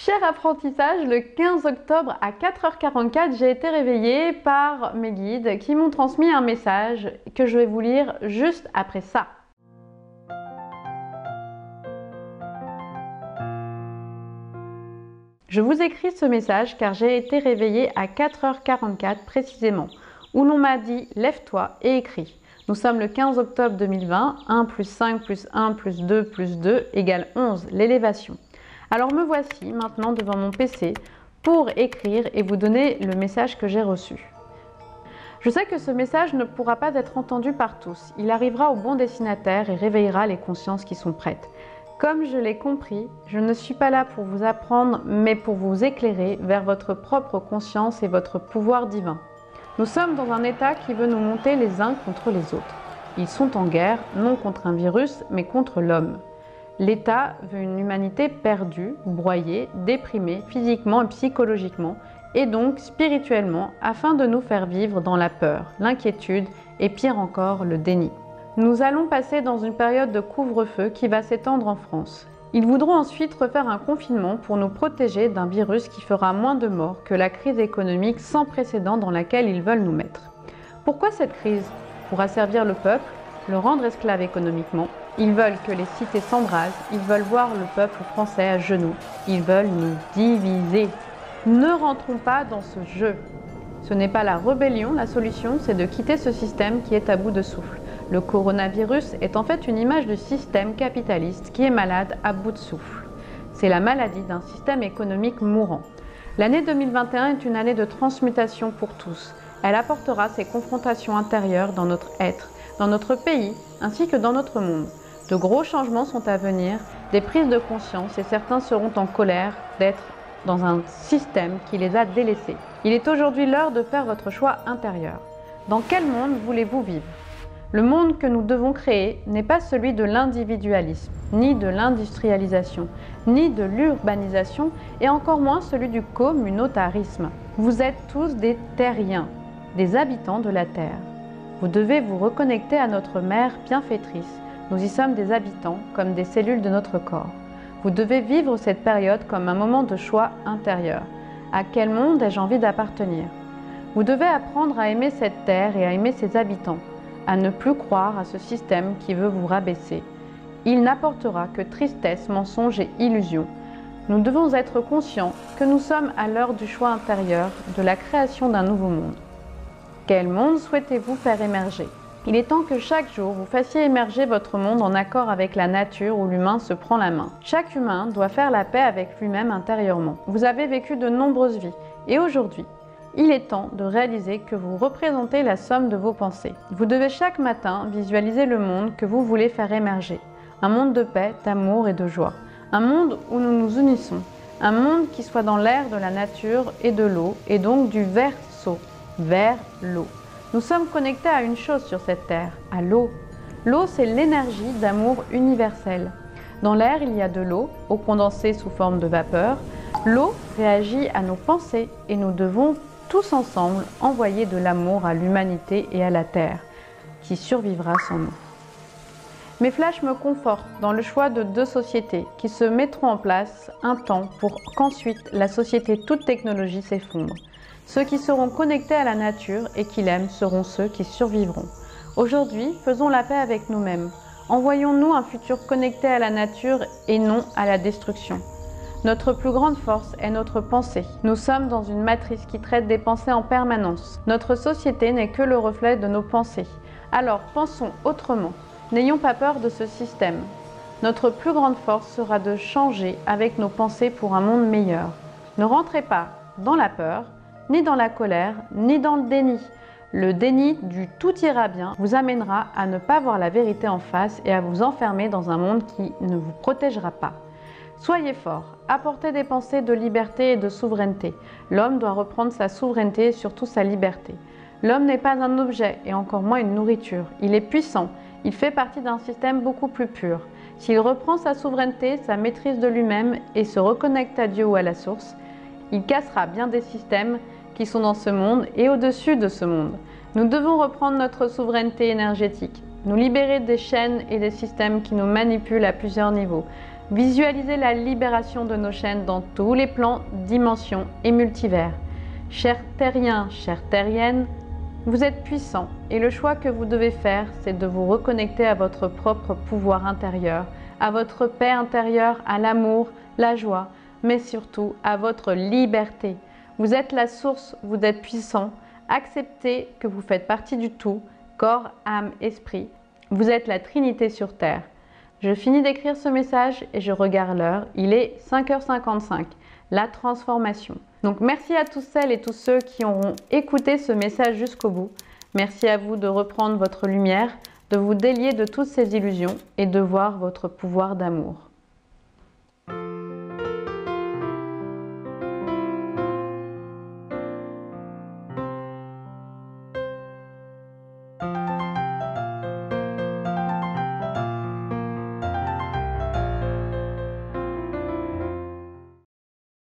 Cher apprentissage, le 15 octobre à 4h44, j'ai été réveillée par mes guides qui m'ont transmis un message que je vais vous lire juste après ça. Je vous écris ce message car j'ai été réveillée à 4h44 précisément, où l'on m'a dit « Lève-toi et écris ». Nous sommes le 15 octobre 2020, 1 plus 5 plus 1 plus 2 égale 11, l'élévation. Alors me voici maintenant devant mon PC pour écrire et vous donner le message que j'ai reçu. Je sais que ce message ne pourra pas être entendu par tous. Il arrivera au bon destinataire et réveillera les consciences qui sont prêtes. Comme je l'ai compris, je ne suis pas là pour vous apprendre, mais pour vous éclairer vers votre propre conscience et votre pouvoir divin. Nous sommes dans un état qui veut nous monter les uns contre les autres. Ils sont en guerre, non contre un virus, mais contre l'homme. L'État veut une humanité perdue, broyée, déprimée physiquement et psychologiquement, et donc spirituellement, afin de nous faire vivre dans la peur, l'inquiétude et pire encore, le déni. Nous allons passer dans une période de couvre-feu qui va s'étendre en France. Ils voudront ensuite refaire un confinement pour nous protéger d'un virus qui fera moins de morts que la crise économique sans précédent dans laquelle ils veulent nous mettre. Pourquoi cette crise? Pour asservir le peuple, le rendre esclave économiquement. Ils veulent que les cités s'embrasent, ils veulent voir le peuple français à genoux, ils veulent nous diviser. Ne rentrons pas dans ce jeu. Ce n'est pas la rébellion, la solution, c'est de quitter ce système qui est à bout de souffle. Le coronavirus est en fait une image du système capitaliste qui est malade à bout de souffle. C'est la maladie d'un système économique mourant. L'année 2021 est une année de transmutation pour tous. Elle apportera ses confrontations intérieures dans notre être, dans notre pays, ainsi que dans notre monde. De gros changements sont à venir, des prises de conscience et certains seront en colère d'être dans un système qui les a délaissés. Il est aujourd'hui l'heure de faire votre choix intérieur. Dans quel monde voulez-vous vivre ? Le monde que nous devons créer n'est pas celui de l'individualisme, ni de l'industrialisation, ni de l'urbanisation, et encore moins celui du communautarisme. Vous êtes tous des terriens, des habitants de la Terre. Vous devez vous reconnecter à notre mère bienfaitrice. Nous y sommes des habitants, comme des cellules de notre corps. Vous devez vivre cette période comme un moment de choix intérieur. À quel monde ai-je envie d'appartenir? Vous devez apprendre à aimer cette terre et à aimer ses habitants, à ne plus croire à ce système qui veut vous rabaisser. Il n'apportera que tristesse, mensonge et illusion. Nous devons être conscients que nous sommes à l'heure du choix intérieur, de la création d'un nouveau monde. Quel monde souhaitez-vous faire émerger? Il est temps que chaque jour vous fassiez émerger votre monde en accord avec la nature où l'humain se prend la main. Chaque humain doit faire la paix avec lui-même intérieurement. Vous avez vécu de nombreuses vies et aujourd'hui, il est temps de réaliser que vous représentez la somme de vos pensées. Vous devez chaque matin visualiser le monde que vous voulez faire émerger. Un monde de paix, d'amour et de joie. Un monde où nous nous unissons. Un monde qui soit dans l'air de la nature et de l'eau et donc du verso, vers l'eau. Nous sommes connectés à une chose sur cette terre, à l'eau. L'eau, c'est l'énergie d'amour universelle. Dans l'air, il y a de l'eau, eau condensée sous forme de vapeur. L'eau réagit à nos pensées et nous devons tous ensemble envoyer de l'amour à l'humanité et à la terre, qui survivra sans nous. Mes flashs me confortent dans le choix de deux sociétés qui se mettront en place un temps pour qu'ensuite la société toute technologie s'effondre. Ceux qui seront connectés à la nature et qui l'aiment seront ceux qui survivront. Aujourd'hui, faisons la paix avec nous-mêmes. Envoyons-nous un futur connecté à la nature et non à la destruction. Notre plus grande force est notre pensée. Nous sommes dans une matrice qui traite des pensées en permanence. Notre société n'est que le reflet de nos pensées. Alors pensons autrement. N'ayons pas peur de ce système. Notre plus grande force sera de changer avec nos pensées pour un monde meilleur. Ne rentrez pas dans la peur, ni dans la colère, ni dans le déni. Le déni du « tout ira bien » vous amènera à ne pas voir la vérité en face et à vous enfermer dans un monde qui ne vous protégera pas. Soyez forts, apportez des pensées de liberté et de souveraineté. L'homme doit reprendre sa souveraineté et surtout sa liberté. L'homme n'est pas un objet et encore moins une nourriture. Il est puissant, il fait partie d'un système beaucoup plus pur. S'il reprend sa souveraineté, sa maîtrise de lui-même et se reconnecte à Dieu ou à la source, il cassera bien des systèmes qui sont dans ce monde et au-dessus de ce monde. Nous devons reprendre notre souveraineté énergétique, nous libérer des chaînes et des systèmes qui nous manipulent à plusieurs niveaux. Visualisez la libération de nos chaînes dans tous les plans, dimensions et multivers. Chers terriens, chères terriennes, vous êtes puissants et le choix que vous devez faire, c'est de vous reconnecter à votre propre pouvoir intérieur, à votre paix intérieure, à l'amour, la joie, mais surtout à votre liberté. Vous êtes la source, vous êtes puissant. Acceptez que vous faites partie du tout, corps, âme, esprit. Vous êtes la Trinité sur Terre. Je finis d'écrire ce message et je regarde l'heure. Il est 5h55. La transformation. Donc merci à tous celles et tous ceux qui auront écouté ce message jusqu'au bout. Merci à vous de reprendre votre lumière, de vous délier de toutes ces illusions et de voir votre pouvoir d'amour.